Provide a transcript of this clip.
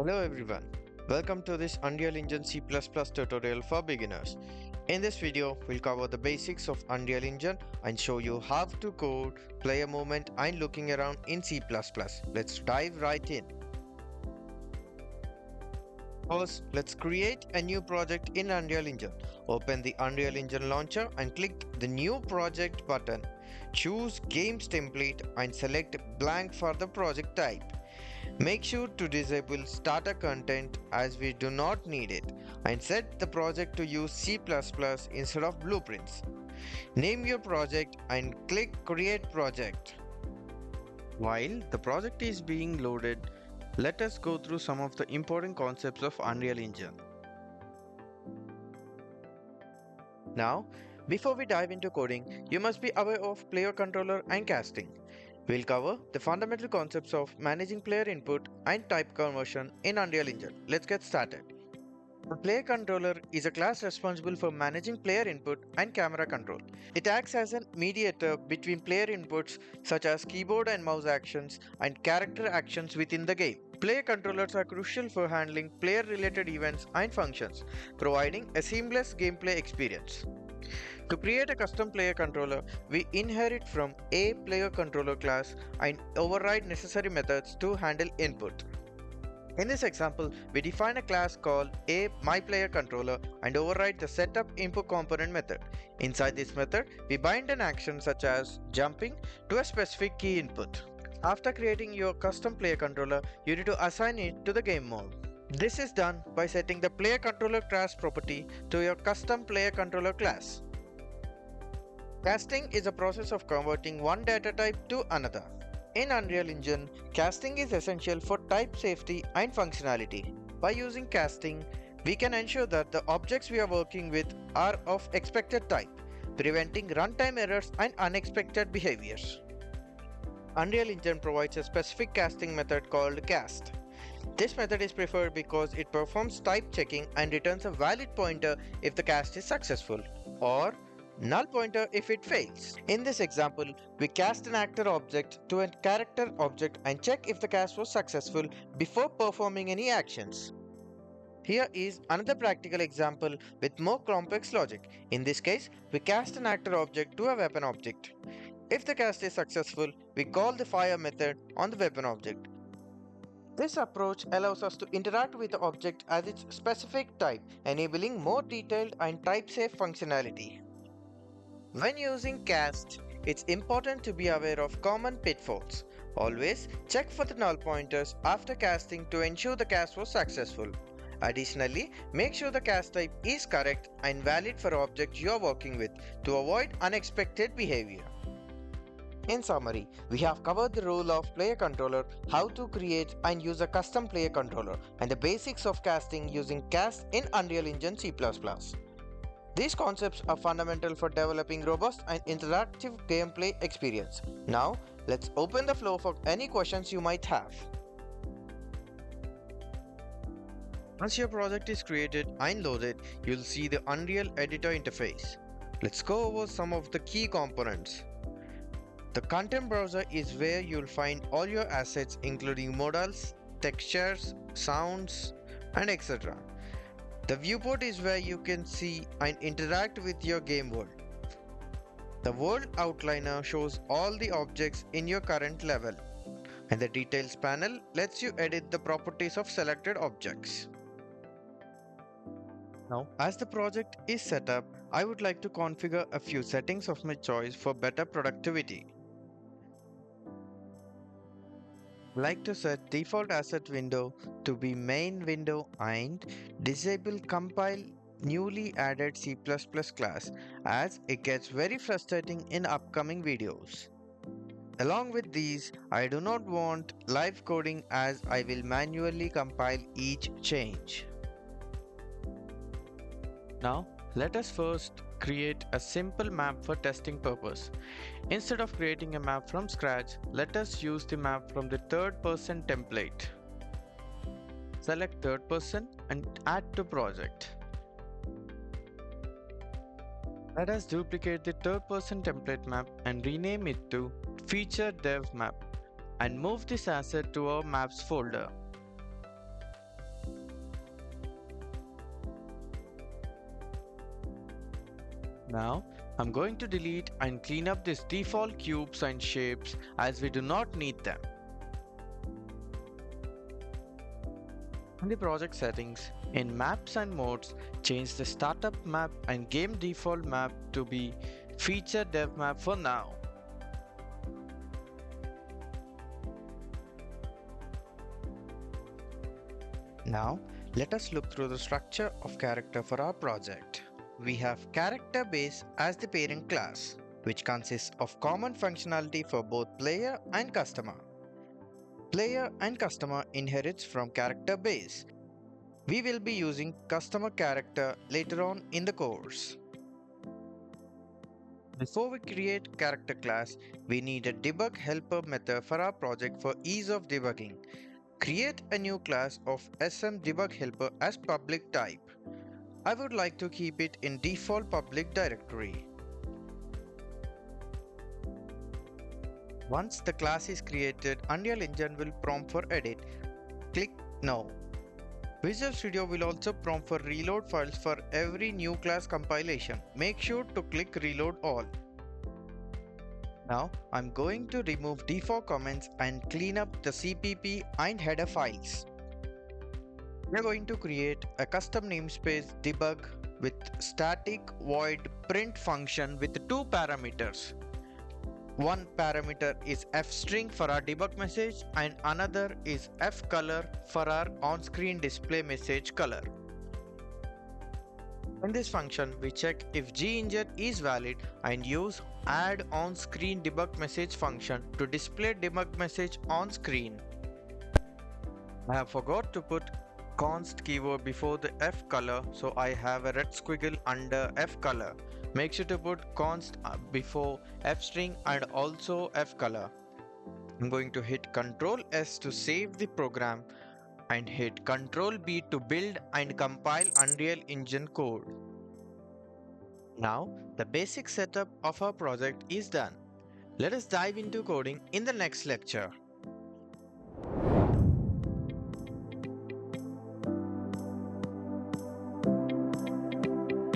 Hello everyone, welcome to this Unreal Engine C++ tutorial for beginners. In this video, we'll cover the basics of Unreal Engine and show you how to code, player movement and looking around in C++. Let's dive right in. First, let's create a new project in Unreal Engine. Open the Unreal Engine launcher and click the New Project button. Choose Games Template and select Blank for the project type. Make sure to disable starter content as we do not need it and set the project to use C++ instead of blueprints. Name your project and click Create Project. While the project is being loaded, let us go through some of the important concepts of Unreal Engine. Now, before we dive into coding, you must be aware of player controller and casting. We'll cover the fundamental concepts of managing player input and type conversion in Unreal Engine. Let's get started. The player controller is a class responsible for managing player input and camera control. It acts as a mediator between player inputs such as keyboard and mouse actions and character actions within the game. Player controllers are crucial for handling player-related events and functions, providing a seamless gameplay experience. To create a custom player controller, we inherit from a player controller class and override necessary methods to handle input. In this example, we define a class called a myPlayerController and override the setup input component method. Inside this method, we bind an action such as jumping to a specific key input. After creating your custom player controller, you need to assign it to the game mode. This is done by setting the player controller class property to your custom player controller class. Casting is a process of converting one data type to another. In Unreal Engine, casting is essential for type safety and functionality. By using casting, we can ensure that the objects we are working with are of expected type, preventing runtime errors and unexpected behaviors. Unreal Engine provides a specific casting method called cast. This method is preferred because it performs type checking and returns a valid pointer if the cast is successful, or null pointer if it fails. In this example, we cast an actor object to a character object and check if the cast was successful before performing any actions. Here is another practical example with more complex logic. In this case, we cast an actor object to a weapon object. If the cast is successful, we call the fire method on the weapon object. This approach allows us to interact with the object as its specific type, enabling more detailed and type-safe functionality. When using cast, it's important to be aware of common pitfalls. Always check for the null pointers after casting to ensure the cast was successful. Additionally, make sure the cast type is correct and valid for objects you are working with to avoid unexpected behavior. In summary, we have covered the role of player controller, how to create and use a custom player controller, and the basics of casting using cast in Unreal Engine C++. These concepts are fundamental for developing robust and interactive gameplay experience. Now, let's open the floor for any questions you might have. Once your project is created and loaded, you'll see the Unreal Editor interface. Let's go over some of the key components. The content browser is where you'll find all your assets including models, textures, sounds, and etc. The viewport is where you can see and interact with your game world. The world outliner shows all the objects in your current level, and the details panel lets you edit the properties of selected objects. Now, as the project is set up, I would like to configure a few settings of my choice for better productivity. Like to set default asset window to be main window and disable compile newly added C++ class as it gets very frustrating in upcoming videos. Along with these, I do not want live coding as I will manually compile each change. Now, let us first create a simple map for testing purpose. Instead of creating a map from scratch, let us use the map from the third person template. Select third person and add to project. Let us duplicate the third person template map and rename it to feature dev map and move this asset to our maps folder. Now, I'm going to delete and clean up these default cubes and shapes as we do not need them. In the project settings, in maps and modes, change the startup map and game default map to be feature dev map for now. Now, let us look through the structure of character for our project. We have character base as the parent class, which consists of common functionality for both player and customer. Player and customer inherits from character base. We will be using customer character later on in the course. Before we create character class, we need a debug helper method for our project for ease of debugging. Create a new class of SM debug helper as public type. I would like to keep it in default public directory. Once the class is created, Unreal Engine will prompt for edit. Click No. Visual Studio will also prompt for reload files for every new class compilation. Make sure to click Reload All. Now I'm going to remove default comments and clean up the CPP and header files. We are going to create a custom namespace debug with static void print function with two parameters. One parameter is fstring for our debug message and another is fcolor for our on-screen display message color. In this function, we check ifginjit is valid and use add on-screen debug message function to display debug message on screen. I have forgot to put const keyword before the fcolor, so I have a red squiggle under fcolor. Make sure to put const before fstring and also fcolor. I'm going to hit Ctrl S to save the program and hit Ctrl B to build and compile Unreal Engine code. Now, the basic setup of our project is done. Let us dive into coding in the next lecture.